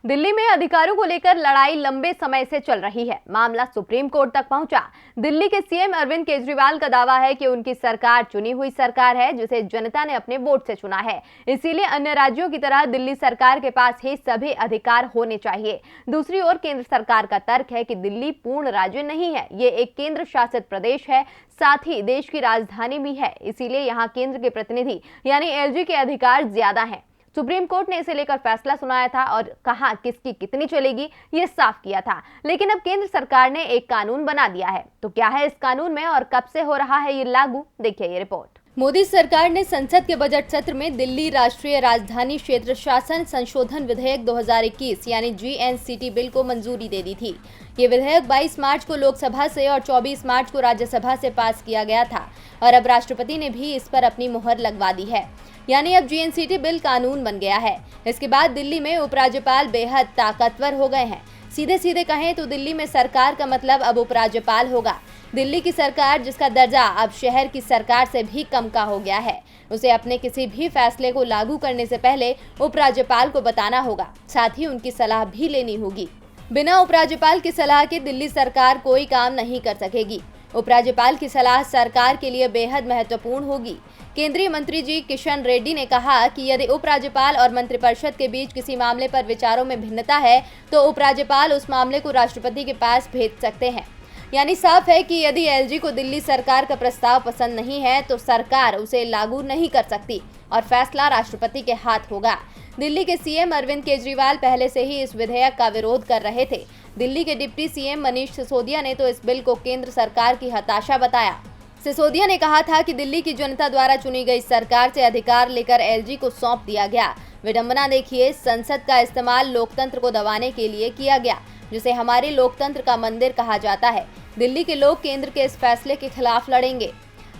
दिल्ली में अधिकारों को लेकर लड़ाई लंबे समय से चल रही है। मामला सुप्रीम कोर्ट तक पहुंचा। दिल्ली के सीएम अरविंद केजरीवाल का दावा है कि उनकी सरकार चुनी हुई सरकार है, जिसे जनता ने अपने वोट से चुना है। इसीलिए अन्य राज्यों की तरह दिल्ली सरकार के पास ही सभी अधिकार होने चाहिए। दूसरी ओर केंद्र सरकार का तर्क है कि दिल्ली पूर्ण राज्य नहीं है, ये एक केंद्र शासित प्रदेश है, साथ ही देश की राजधानी भी है। इसीलिए यहाँ केंद्र के प्रतिनिधि यानी एलजी के अधिकार ज्यादा हैं। सुप्रीम कोर्ट ने इसे लेकर फैसला सुनाया था और कहा किसकी कितनी चलेगी ये साफ किया था। लेकिन अब केंद्र सरकार ने एक कानून बना दिया है। तो क्या है इस कानून में और कब से हो रहा है ये लागू, देखिए ये रिपोर्ट। मोदी सरकार ने संसद के बजट सत्र में दिल्ली राष्ट्रीय राजधानी क्षेत्र शासन संशोधन विधेयक 2021 यानी GNCT बिल को मंजूरी दे दी थी। ये विधेयक 22 मार्च को लोकसभा से और 24 मार्च को राज्यसभा से पास किया गया था और अब राष्ट्रपति ने भी इस पर अपनी मुहर लगवा दी है, यानी अब GNCT बिल कानून बन गया है। इसके बाद दिल्ली में उपराज्यपाल बेहद ताकतवर हो गए हैं। सीधे सीधे कहें तो दिल्ली में सरकार का मतलब अब उपराज्यपाल होगा। दिल्ली की सरकार, जिसका दर्जा अब शहर की सरकार से भी कम का हो गया है, उसे अपने किसी भी फैसले को लागू करने से पहले उपराज्यपाल को बताना होगा, साथ ही उनकी सलाह भी लेनी होगी। बिना उपराज्यपाल की सलाह के दिल्ली सरकार कोई काम नहीं कर सकेगी। उपराज्यपाल की सलाह सरकार के लिए बेहद महत्वपूर्ण होगी। केंद्रीय मंत्री जी किशन रेड्डी ने कहा कि यदि उपराज्यपाल और मंत्रिपरिषद के बीच किसी मामले पर विचारों में भिन्नता है तो उपराज्यपाल उस मामले को राष्ट्रपति के पास भेज सकते हैं। यानी साफ है कि यदि एलजी को दिल्ली सरकार का प्रस्ताव पसंद नहीं है तो सरकार उसे लागू नहीं कर सकती और फैसला राष्ट्रपति के हाथ होगा। दिल्ली के सीएम अरविंद केजरीवाल पहले से ही इस विधेयक का विरोध कर रहे थे। दिल्ली के डिप्टी सीएम मनीष सिसोदिया ने तो इस बिल को केंद्र सरकार की हताशा बताया। सिसोदिया ने कहा था कि दिल्ली की जनता द्वारा चुनी गई सरकार से अधिकार लेकर एलजी को सौंप दिया गया। विडंबना देखिए, संसद का इस्तेमाल लोकतंत्र को दबाने के लिए किया गया, जिसे हमारे लोकतंत्र का मंदिर कहा जाता है। दिल्ली के लोग केंद्र के इस फैसले के खिलाफ लड़ेंगे।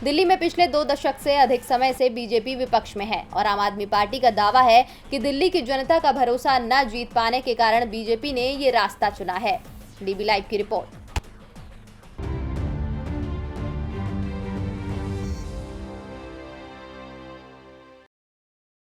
दिल्ली में पिछले 2 दशक से अधिक समय से बीजेपी विपक्ष में है और आम आदमी पार्टी का दावा है कि दिल्ली की जनता का भरोसा न जीत पाने के कारण बीजेपी ने ये रास्ता चुना है। डीबी लाइव की रिपोर्ट।